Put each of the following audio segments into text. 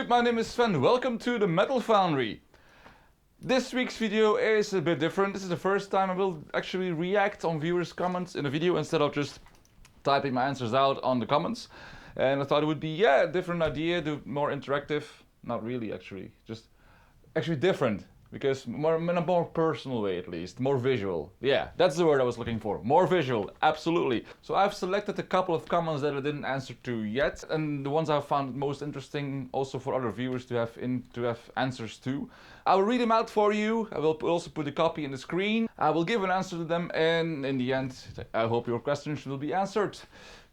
YouTube, my name is Sven. Welcome to the Metal Foundry. This week's video is a bit different. This is the first time I will actually react on viewers' comments in a video instead of just typing my answers out on the comments. And I thought it would be, a different idea, more interactive. Not really, actually. Just actually different. Because in a more personal way, at least. More visual. Yeah, that's the word I was looking for. More visual, absolutely. So I've selected a couple of comments that I didn't answer to yet. And the ones I found most interesting also for other viewers to have answers to. I will read them out for you. I will also put a copy in the screen. I will give an answer to them. And in the end, I hope your questions will be answered.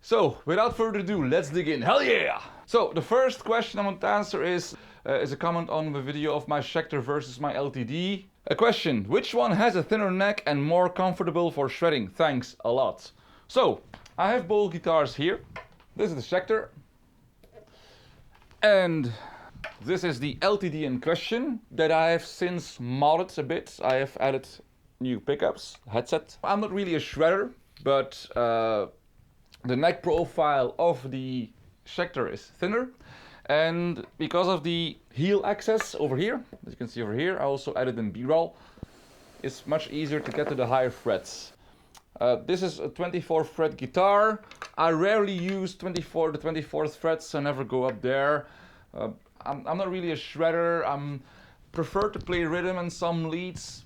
So, without further ado, let's dig in. Hell yeah! So, the first question I want to answer is a comment on the video of my Schecter versus my LTD. A question: which one has a thinner neck and more comfortable for shredding? Thanks a lot. So, I have both guitars here. This is the Schecter. And this is the LTD in question that I have since modded a bit. I have added new pickups, headset. I'm not really a shredder, but the neck profile of the Schecter is thinner, and because of the heel access over here, as you can see over here, I also added in B-roll. It's much easier to get to the higher frets. This is a 24 fret guitar. I rarely use 24 to 24th frets. I never go up there. I'm not really a shredder. I prefer to play rhythm and some leads,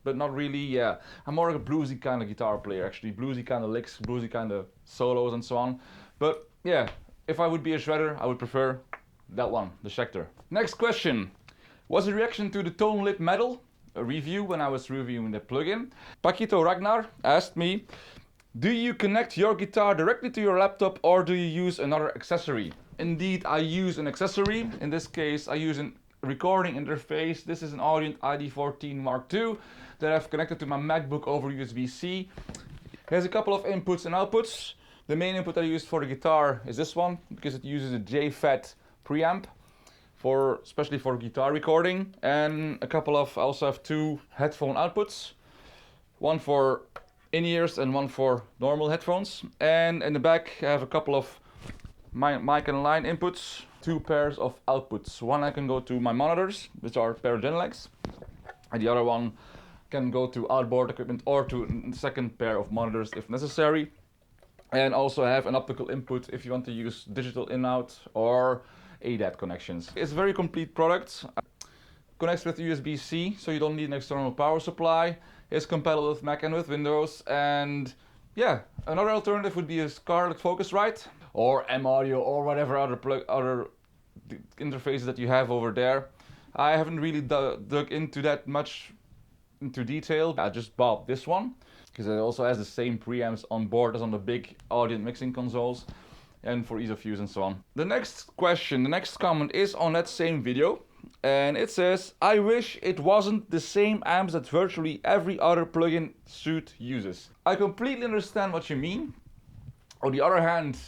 but not really, yeah. I'm more like a bluesy kind of guitar player, actually. Bluesy kind of licks, bluesy kind of solos and so on. But yeah, if I would be a shredder, I would prefer that one, the Schecter. Next question. Was a reaction to the Tone Lip Metal, a review when I was reviewing the plugin. Paquito Ragnar asked me, do you connect your guitar directly to your laptop or do you use another accessory? Indeed, I use an accessory. In this case, I use a recording interface. This is an Audient ID14 Mark II that I've connected to my MacBook over USB-C. It has a couple of inputs and outputs. The main input I used for the guitar is this one, because it uses a JFET preamp, especially for guitar recording. And I also have two headphone outputs, one for in-ears and one for normal headphones. And in the back I have a couple of mic and line inputs, two pairs of outputs. One I can go to my monitors, which are pair of Genelecs, and the other one can go to outboard equipment or to a second pair of monitors if necessary. And also have an optical input if you want to use digital in-out or ADAT connections. It's a very complete product. Connects with USB-C, so you don't need an external power supply. It's compatible with Mac and with Windows. And yeah, another alternative would be a Scarlett Focusrite or M-Audio or whatever other interfaces that you have over there. I haven't really dug into that much into detail. I just bought this one because it also has the same preamps on board as on the big Audient mixing consoles, and for ease of use and so on. The next question, the next comment is on that same video, and it says, I wish it wasn't the same amps that virtually every other plugin suite uses. I completely understand what you mean. On the other hand,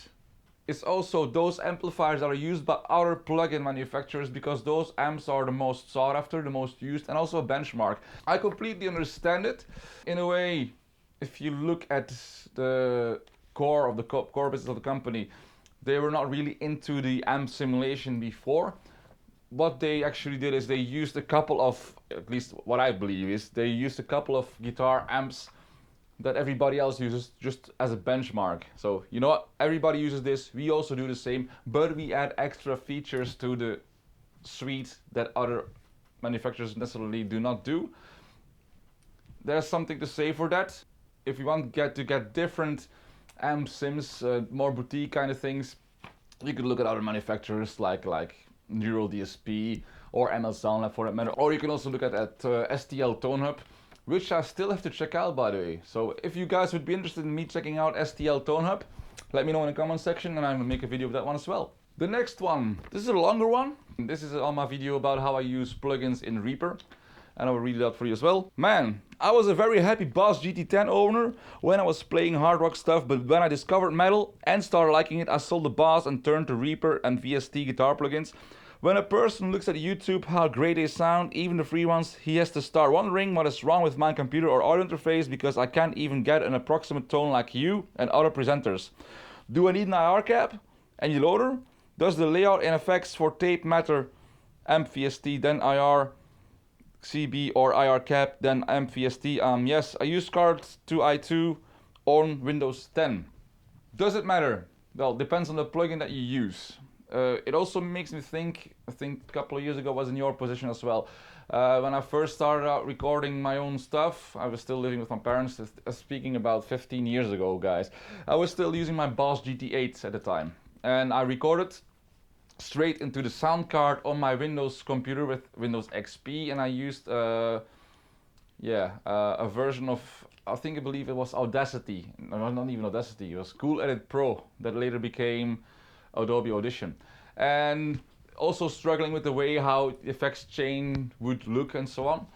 it's also those amplifiers that are used by other plugin manufacturers because those amps are the most sought after, the most used, and also a benchmark. I completely understand it. In a way, if you look at the core business of the company, they were not really into the amp simulation before. What they actually did is they used a couple of, at least what I believe is, they used a couple of guitar amps that everybody else uses just as a benchmark. So, you know what, everybody uses this, we also do the same, but we add extra features to the suite that other manufacturers necessarily do not do. There's something to say for that. If you want to get different amp sims, more boutique kind of things, you could look at other manufacturers like Neural DSP or ML Soundlab for that matter, or you can also look at STL Tone Hub, which I still have to check out, by the way. So if you guys would be interested in me checking out STL Tone Hub, let me know in the comment section and I will make a video of that one as well. The next one, this is a longer one. This is on my video about how I use plugins in Reaper, and I will read it out for you as well. Man, I was a very happy Boss GT10 owner when I was playing hard rock stuff, but when I discovered metal and started liking it, I sold the Boss and turned to Reaper and VST guitar plugins. When a person looks at YouTube how great they sound, even the free ones, he has to start wondering what is wrong with my computer or audio interface because I can't even get an approximate tone like you and other presenters. Do I need an IR cap? Any loader? Does the layout and effects for tape matter? Amp VST, then IR CB or IR cap, then Amp VST. Yes, I use cards 2i2 on Windows 10. Does it matter? Well, depends on the plugin that you use. It also makes me think, I think a couple of years ago I was in your position as well. When I first started out recording my own stuff, I was still living with my parents, speaking about 15 years ago, guys. I was still using my Boss GT8 at the time. And I recorded straight into the sound card on my Windows computer with Windows XP, and I used a version of, I believe it was Audacity. No, not even Audacity, it was Cool Edit Pro that later became Adobe Audition. And also struggling with the way how the effects chain would look and so on.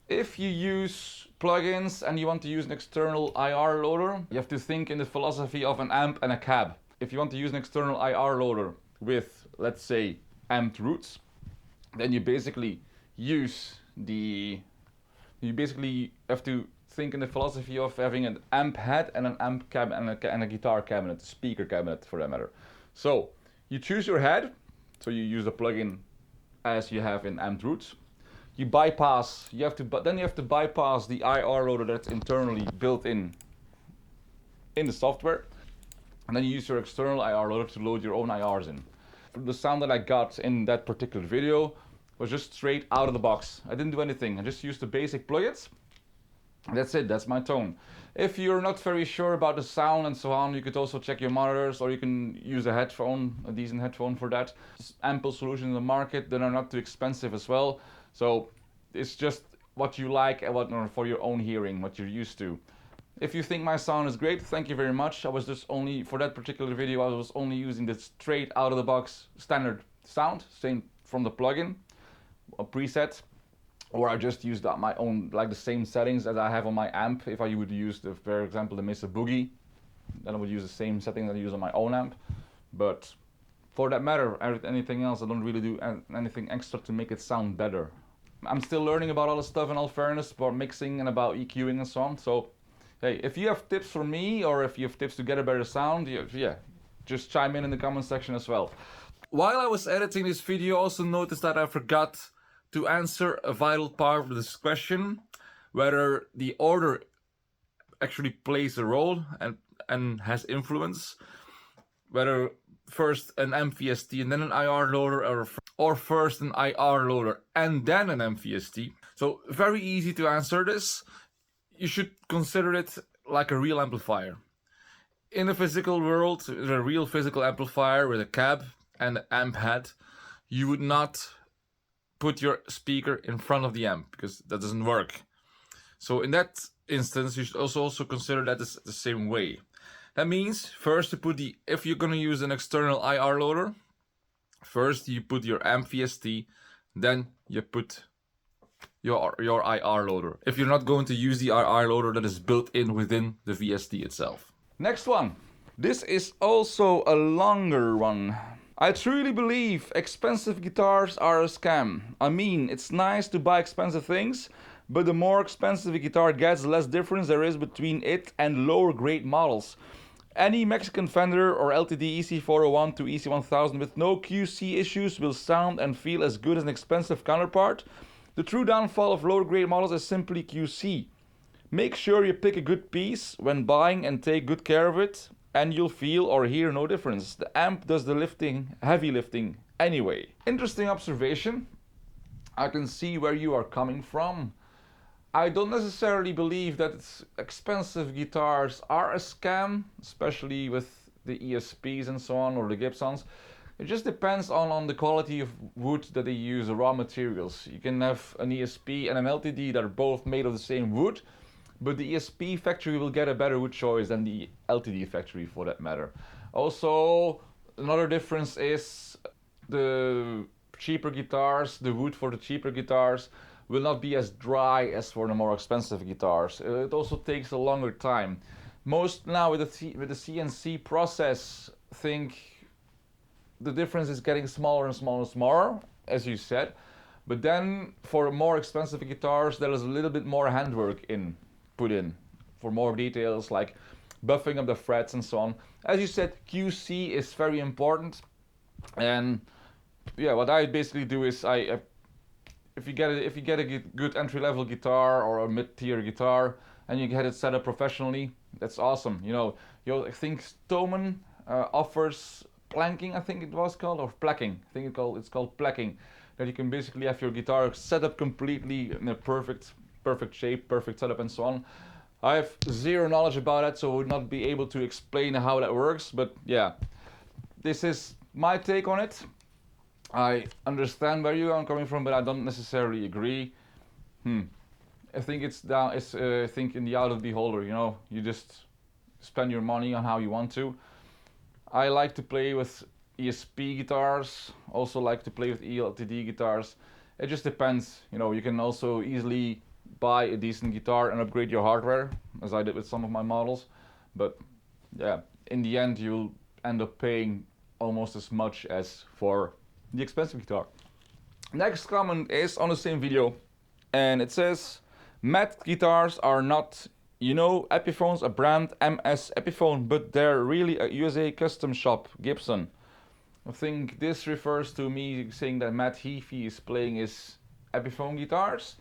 If you use plugins and you want to use an external IR loader, you have to think in the philosophy of an amp and a cab. If you want to use an external IR loader with, let's say, amped roots, then you basically have to think in the philosophy of having an amp head and an amp cab and a guitar cabinet, a speaker cabinet for that matter. So you choose your head, so you use the plugin as you have in amped roots. You bypass, you have to bypass the IR loader that's internally built in the software, and then you use your external IR loader to load your own IRs in. The sound that I got in that particular video was just straight out of the box. I didn't do anything, I just used the basic plugins. That's it, that's my tone. If you're not very sure about the sound and so on, you could also check your monitors, or you can use a headphone, a decent headphone for that. There's ample solutions in the market that are not too expensive as well. So it's just what you like and what for your own hearing, what you're used to. If you think my sound is great, thank you very much. I was just only, for that particular video, I was only using the straight out of the box standard sound, same from the plugin, a preset. Or I just used my own, like the same settings as I have on my amp. If I would use, for example, the Mesa Boogie, then I would use the same setting that I use on my own amp. But for that matter, anything else, I don't really do anything extra to make it sound better. I'm still learning about all this stuff in all fairness, about mixing and about EQing and so on. So, hey, if you have tips for me, or if you have tips to get a better sound, just chime in the comment section as well. While I was editing this video, I also noticed that I forgot to answer a vital part of this question, whether the order actually plays a role and has influence, whether first an MVST and then an IR loader, or first an IR loader and then an MVST. So very easy to answer this. You should consider it like a real amplifier. In the physical world, a real physical amplifier with a cab and an amp head, you would not put your speaker in front of the amp, because that doesn't work. So in that instance, you should also consider that the same way. That means first if you're gonna use an external IR loader, first you put your amp VST, then you put your IR loader. If you're not going to use the IR loader that is built in within the VST itself. Next one. This is also a longer one. I truly believe expensive guitars are a scam. I mean, it's nice to buy expensive things, but the more expensive a guitar gets, the less difference there is between it and lower grade models. Any Mexican Fender or LTD EC401 to EC1000 with no QC issues will sound and feel as good as an expensive counterpart. The true downfall of lower grade models is simply QC. Make sure you pick a good piece when buying and take good care of it, and you'll feel or hear no difference. The amp does the lifting, heavy lifting, anyway. Interesting observation. I can see where you are coming from. I don't necessarily believe that expensive guitars are a scam, especially with the ESPs and so on, or the Gibsons. It just depends on the quality of wood that they use, the raw materials. You can have an ESP and an LTD that are both made of the same wood, but the ESP factory will get a better wood choice than the LTD factory for that matter. Also, another difference is the cheaper guitars, the wood for the cheaper guitars will not be as dry as for the more expensive guitars. It also takes a longer time. Most now with the CNC process, think the difference is getting smaller and smaller and smaller, as you said. But then for more expensive guitars, there is a little bit more handwork put in for more details like buffing up the frets and so on. As you said, QC is very important. And yeah, what I basically do is if you get a good entry level guitar or a mid tier guitar and you get it set up professionally, that's awesome. You know, I think Stoneman offers planking, I think it was called, or placking. I think it's called placking. That you can basically have your guitar set up completely in a perfect shape, perfect setup, and so on. I have zero knowledge about it, so I would not be able to explain how that works. But yeah, this is my take on it. I understand where you are coming from, but I don't necessarily agree. I think it's down. It's I think in the eye of the beholder. You know, you just spend your money on how you want to. I like to play with ESP guitars. Also like to play with ELTD guitars. It just depends. You know, you can also easily buy a decent guitar and upgrade your hardware, as I did with some of my models. But yeah, in the end, you'll end up paying almost as much as for the expensive guitar. Next comment is on the same video, and it says, "Matte guitars are not, you know, Epiphone's a brand, MS Epiphone, but they're really a USA custom shop, Gibson." I think this refers to me saying that Matt Heafy is playing his Epiphone guitars.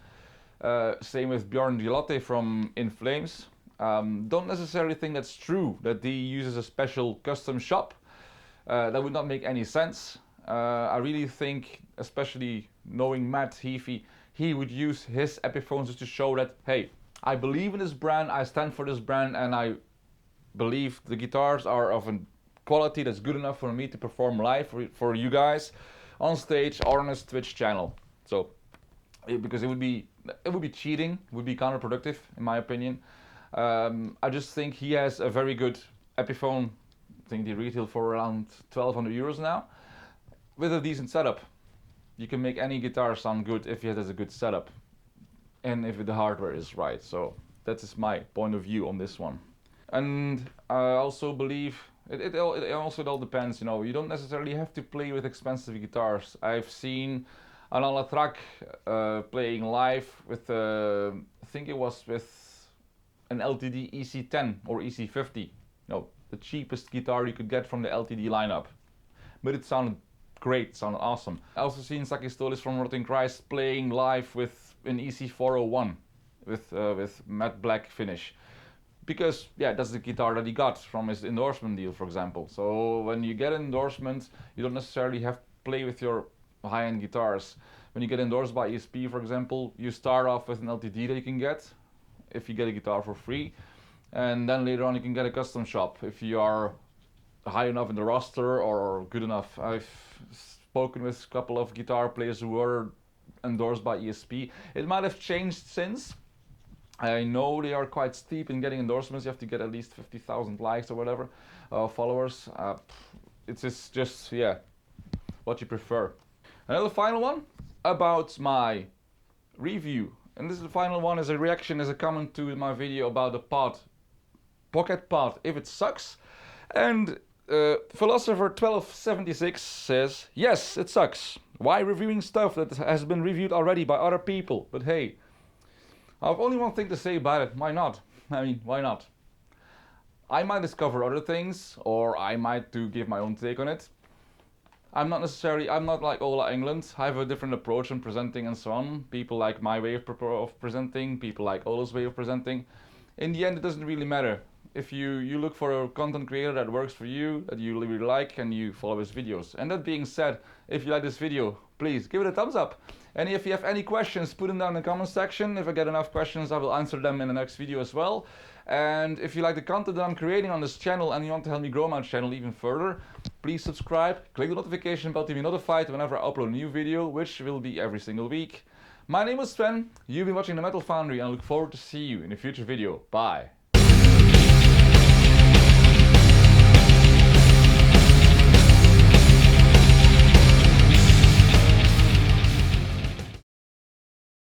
Same with Bjorn Dilotte from In Flames. Don't necessarily think that's true, that he uses a special custom shop. That would not make any sense. I really think, especially knowing Matt Heafy, he would use his Epiphones just to show that, hey, I believe in this brand, I stand for this brand, and I believe the guitars are of a quality that's good enough for me to perform live for you guys on stage or on his Twitch channel. So, because it would be cheating, would be counterproductive in my opinion. I just think he has a very good Epiphone. I think they retail for around 1,200 euros now, with a decent setup. You can make any guitar sound good if it has a good setup and if the hardware is right. So that is my point of view on this one. And I also believe it all depends. You know, you don't necessarily have to play with expensive guitars. I've seen Alain Latrac playing live with I think it was with an LTD EC10 or EC50. No, the cheapest guitar you could get from the LTD lineup, but it sounded great, sounded awesome. I also seen Saki Stolis from Rotting Christ playing live with an EC401 with matte black finish, because yeah, that's the guitar that he got from his endorsement deal, for example. So when you get an endorsement, you don't necessarily have to play with your high-end guitars. When you get endorsed by ESP, for example, you start off with an LTD that you can get if you get a guitar for free, and then later on you can get a custom shop if you are high enough in the roster or good enough. I've spoken with a couple of guitar players who were endorsed by ESP. It might have changed since. I know they are quite steep in getting endorsements. You have to get at least 50,000 likes or whatever, followers. It's just, yeah, what you prefer. Another final one about my review. And this is the final one as a reaction, as a comment to my video about the Pocket Pod, if it sucks. And Philosopher 1276 says, yes, it sucks. Why reviewing stuff that has been reviewed already by other people? But hey, I've only one thing to say about it. Why not? I mean, why not? I might discover other things, or I might give my own take on it. I'm not like Ola England. I have a different approach in presenting and so on. People like my way of presenting, people like Ola's way of presenting. In the end, it doesn't really matter. If you look for a content creator that works for you, that you really like, and you follow his videos. And that being said, if you like this video, please give it a thumbs up. And if you have any questions, put them down in the comment section. If I get enough questions, I will answer them in the next video as well. And if you like the content that I'm creating on this channel and you want to help me grow my channel even further, please subscribe, click the notification bell to be notified whenever I upload a new video, which will be every single week. My name is Sven, you've been watching The Metal Foundry, and I look forward to see you in a future video. Bye!